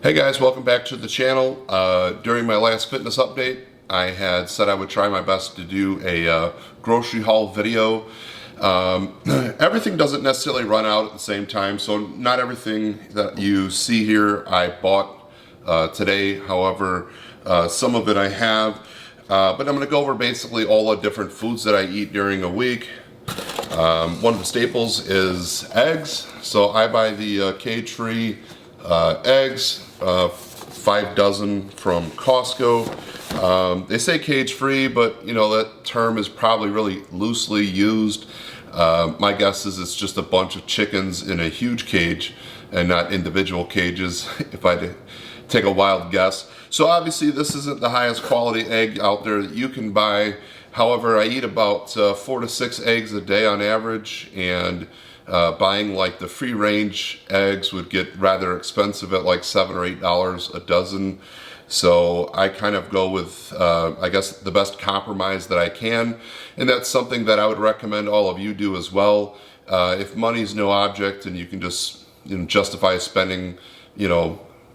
Hey guys, welcome back to the channel. During my last fitness update, I had said I would try my best to do a grocery haul video. Everything doesn't necessarily run out at the same time, so not everything that you see here I bought today. However, some of it I have. But I'm going to go over basically all the different foods that I eat during a week. One of the staples is eggs. So I buy the cage-free eggs, 5 dozen from Costco. They say cage-free, but you know that term is probably really loosely used. My guess is it's just a bunch of chickens in a huge cage and not individual cages, if I had to take a wild guess. So obviously this isn't the highest quality egg out there that you can buy. However, I eat about 4 to 6 eggs a day on average, and buying like the free range eggs would get rather expensive at like $7 or $8 a dozen. So I kind of go with, I guess, the best compromise that I can. And that's something that I would recommend all of you do as well. If money's no object and you can just justify spending,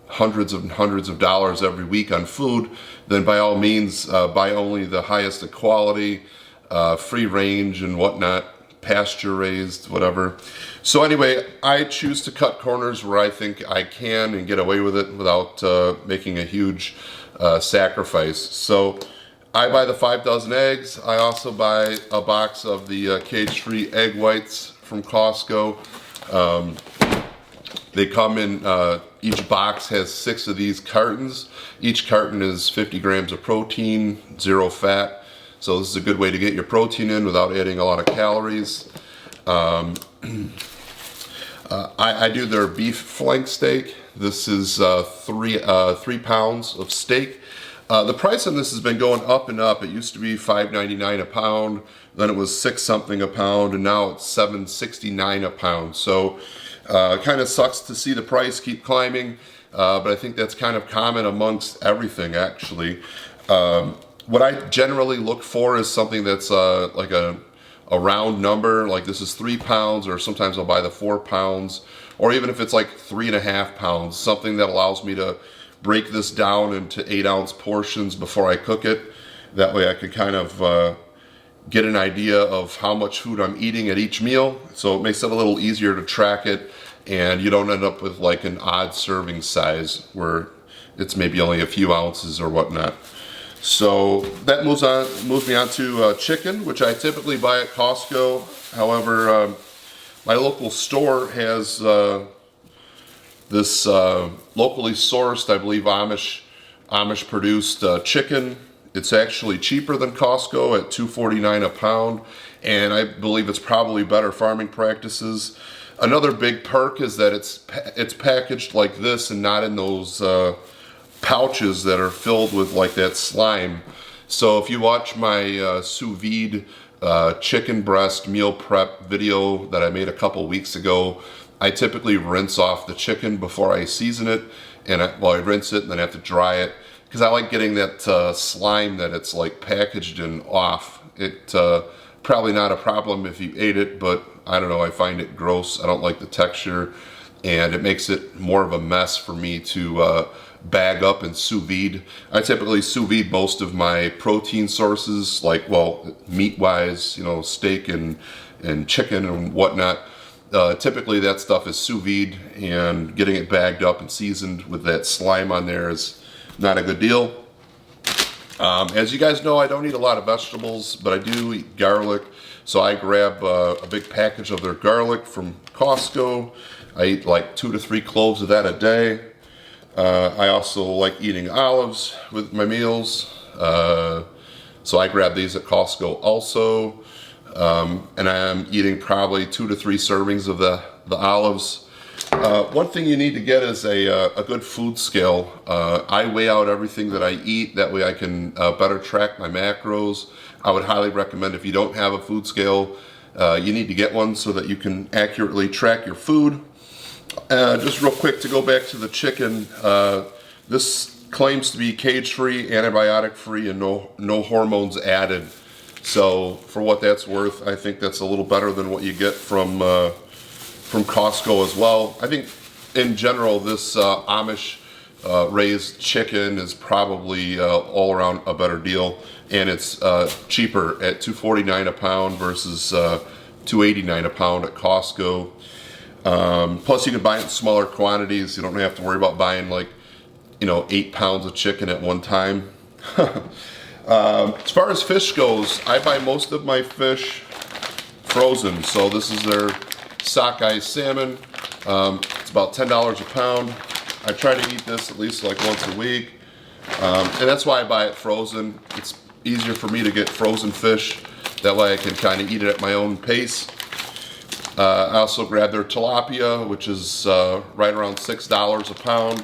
hundreds of dollars every week on food, then by all means buy only the highest quality, free range and whatnot, pasture raised, whatever. So anyway, I choose to cut corners where I think I can and get away with it without making a huge sacrifice. So I buy the 5 dozen eggs. I also buy a box of the cage-free egg whites from Costco. They come in, each box has 6 of these cartons. Each carton is 50 grams of protein, 0 fat. So this is a good way to get your protein in without adding a lot of calories. I do their beef flank steak. This is 3 pounds of steak. The price on this has been going up and up. It used to be $5.99 a pound, then it was 6 something a pound, and now it's $7.69 a pound. So it kind of sucks to see the price keep climbing, but I think that's kind of common amongst everything actually. What I generally look for is something that's like a round number, like this is 3 pounds, or sometimes I'll buy the 4 pounds, or even if it's like 3.5 pounds, something that allows me to break this down into 8-ounce portions before I cook it. That way I could kind of get an idea of how much food I'm eating at each meal, so it makes it a little easier to track it, and you don't end up with like an odd serving size where it's maybe only a few ounces or whatnot. So that moves me on to chicken, which I typically buy at Costco. However, my local store has this locally sourced, I believe Amish produced chicken. It's actually cheaper than Costco at $2.49 a pound, and I believe it's probably better farming practices. Another big perk is that it's packaged like this and not in those pouches that are filled with like that slime. So if you watch my sous vide chicken breast meal prep video that I made a couple weeks ago, I typically rinse off the chicken before I season it, and I rinse it and then I have to dry it, because I like getting that slime that it's like packaged in off. It probably not a problem if you ate it, but I don't know, I find it gross. I don't like the texture, and it makes it more of a mess for me to bag up and sous vide. I typically sous vide most of my protein sources, like, well, meat-wise, steak and chicken and whatnot. Typically that stuff is sous vide, and getting it bagged up and seasoned with that slime on there is not a good deal. As you guys know, I don't eat a lot of vegetables, but I do eat garlic. So I grab a big package of their garlic from Costco. I eat like 2 to 3 cloves of that a day. I also like eating olives with my meals. So I grab these at Costco also. And I'm eating probably 2 to 3 servings of the olives. One thing you need to get is a good food scale. I weigh out everything that I eat. That way I can better track my macros. I would highly recommend, if you don't have a food scale, you need to get one so that you can accurately track your food. Just real quick to go back to the chicken. This claims to be cage-free, antibiotic-free, and no hormones added. So for what that's worth, I think that's a little better than what you get from Costco as well. I think in general this Amish raised chicken is probably all around a better deal, and it's cheaper at $2.49 a pound versus $2.89 a pound at Costco. Plus, you can buy it in smaller quantities. You don't have to worry about buying 8 pounds of chicken at one time. As far as fish goes, I buy most of my fish frozen. So this is their sockeye salmon. It's about $10 a pound. I try to eat this at least once a week, and that's why I buy it frozen. It's easier for me to get frozen fish. That way I can kind of eat it at my own pace. I also grab their tilapia, which is right around $6 a pound.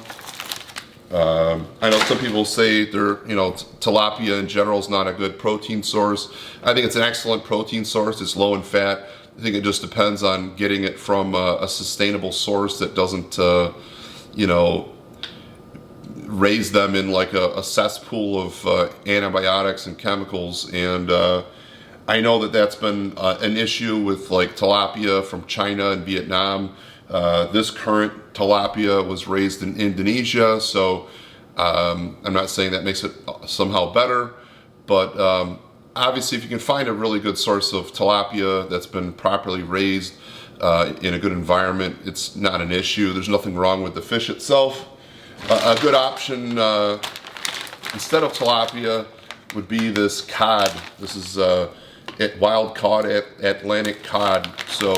I know some people say tilapia in general is not a good protein source. I think it's an excellent protein source. It's low in fat. I think it just depends on getting it from a sustainable source that doesn't raise them in a cesspool of antibiotics and chemicals. And I know that that's been an issue with tilapia from China and Vietnam. This current tilapia was raised in Indonesia, so I'm not saying that makes it somehow better, but obviously if you can find a really good source of tilapia that's been properly raised in a good environment, it's not an issue. There's nothing wrong with the fish itself. A good option instead of tilapia would be this cod. This is wild caught Atlantic cod. So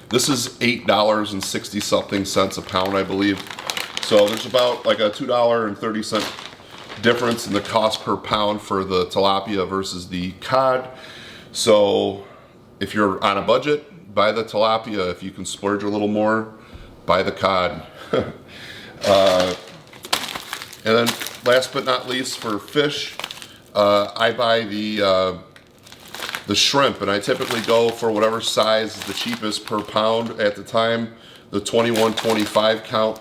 this is $8.60 something a pound, I believe. So there's about a $2.30 difference in the cost per pound for the tilapia versus the cod. So if you're on a budget, buy the tilapia. If you can splurge a little more, buy the cod. And then last but not least, for fish, I buy the shrimp, and I typically go for whatever size is the cheapest per pound. At the time, the 21-25 count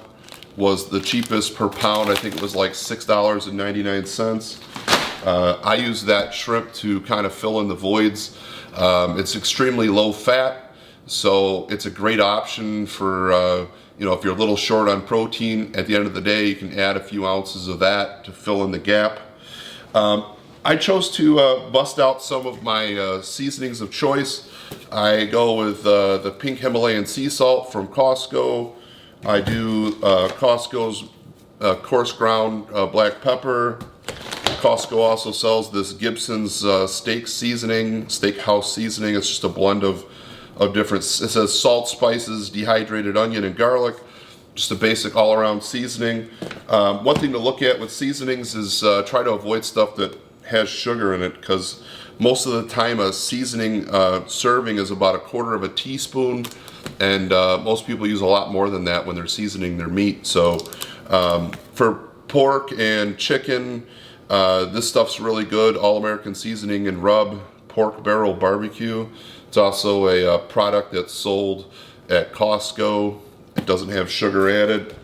was the cheapest per pound. I think it was $6.99. I use that shrimp to kind of fill in the voids. It's extremely low fat, so it's a great option for if you're a little short on protein. At the end of the day, you can add a few ounces of that to fill in the gap. I chose to bust out some of my seasonings of choice. I go with the pink Himalayan sea salt from Costco. I do Costco's coarse ground black pepper. Costco also sells this Gibson's steakhouse seasoning. It's just a blend of different, it says salt, spices, dehydrated onion, and garlic. Just a basic all-around seasoning. One thing to look at with seasonings is try to avoid stuff that has sugar in it, because most of the time a seasoning serving is about 1/4 teaspoon, and most people use a lot more than that when they're seasoning their meat. So for pork and chicken, this stuff's really good. All American Seasoning and Rub Pork Barrel Barbecue. It's also a product that's sold at Costco. It doesn't have sugar added.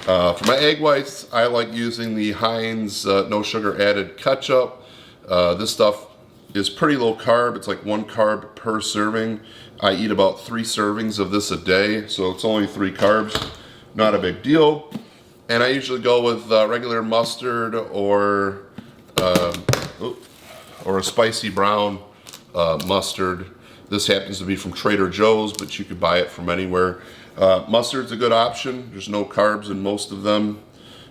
For my egg whites, I like using the Heinz no sugar added ketchup. This stuff is pretty low carb. It's 1 carb per serving. I eat about 3 servings of this a day, so it's only 3 carbs. Not a big deal. And I usually go with regular mustard or a spicy brown mustard. This happens to be from Trader Joe's, but you could buy it from anywhere. Mustard's a good option. There's no carbs in most of them.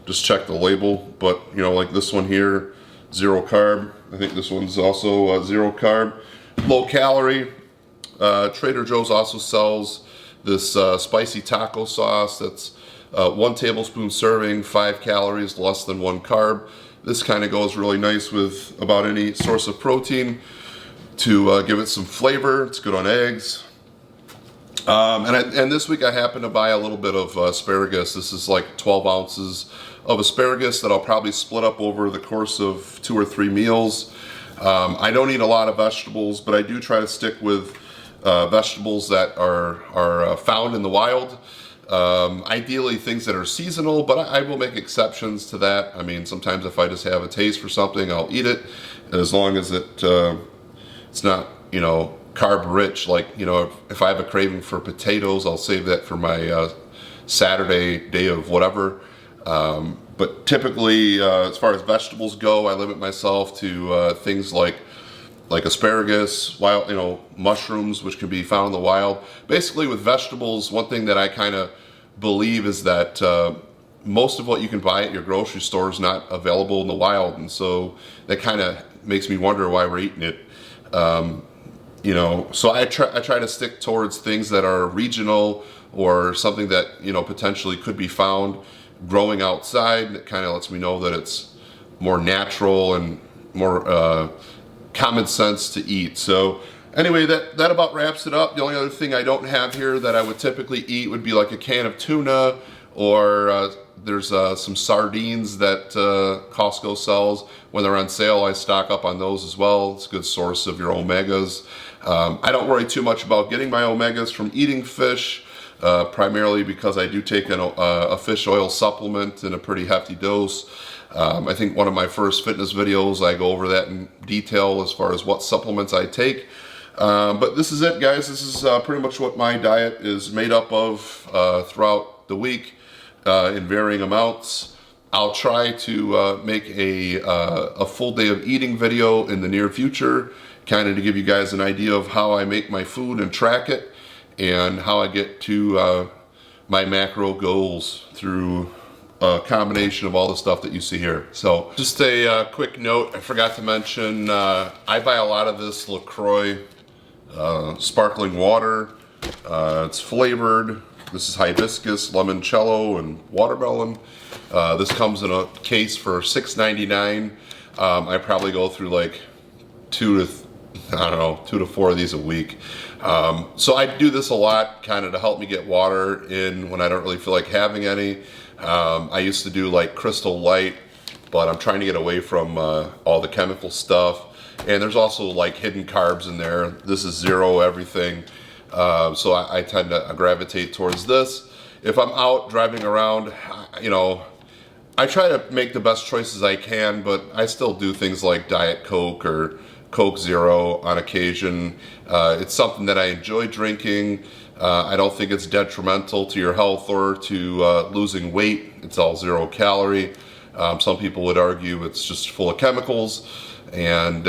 Just check the label. But like this one here, 0 carb. I think this one's also 0 carb, low calorie. Trader Joe's also sells this spicy taco sauce that's 1 tablespoon serving, 5 calories, less than 1 carb. This kind of goes really nice with about any source of protein to give it some flavor. It's good on eggs. And this week I happened to buy a little bit of asparagus. This is 12 ounces of asparagus that I'll probably split up over the course of 2 or 3 meals. I don't eat a lot of vegetables, but I do try to stick with vegetables that are found in the wild. Ideally things that are seasonal, but I will make exceptions to that. I mean, sometimes if I just have a taste for something, I'll eat it, as long as it's not, carb rich. If I have a craving for potatoes, I'll save that for my Saturday day of whatever. But typically, as far as vegetables go, I limit myself to things like asparagus, wild, mushrooms, which can be found in the wild. Basically, with vegetables, one thing that I kind of believe is that most of what you can buy at your grocery store is not available in the wild, and so that kind of makes me wonder why we're eating it. So I try to stick towards things that are regional or something that potentially could be found growing outside. That kind of lets me know that it's more natural and more common sense to eat. So anyway, that about wraps it up. The only other thing I don't have here that I would typically eat would be like a can of tuna, or there's some sardines that Costco sells. When they're on sale, I stock up on those as well. It's a good source of your omegas. I don't worry too much about getting my omegas from eating fish, primarily because I do take a fish oil supplement in a pretty hefty dose. I think one of my first fitness videos, I go over that in detail as far as what supplements I take. But this is it, guys. This is pretty much what my diet is made up of throughout the week in varying amounts. I'll try to make a full day of eating video in the near future, kind of to give you guys an idea of how I make my food and track it, and how I get to my macro goals through a combination of all the stuff that you see here. So just a quick note, I forgot to mention, I buy a lot of this LaCroix sparkling water. It's flavored. This is hibiscus, limoncello, and watermelon. This comes in a case for $6.99. I probably go through like 2 to 4 of these a week. So I do this a lot kind of to help me get water in when I don't really feel like having any. I used to do like Crystal Light, but I'm trying to get away from all the chemical stuff. And there's also like hidden carbs in there. This is zero everything. So I tend to gravitate towards this. If I'm out driving around, I try to make the best choices I can, but I still do things like Diet Coke or Coke Zero on occasion. It's something that I enjoy drinking. I don't think it's detrimental to your health or to losing weight. It's all 0 calorie. Some people would argue it's just full of chemicals. And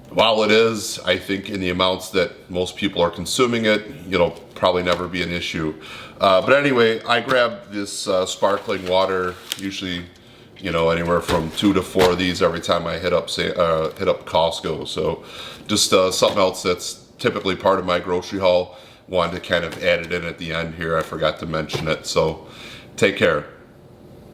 while it is, I think in the amounts that most people are consuming it, probably never be an issue. But anyway, I grab this sparkling water, usually, anywhere from 2 to 4 of these every time I hit up Costco. So just something else that's typically part of my grocery haul. Wanted to kind of add it in at the end here. I forgot to mention it. So take care.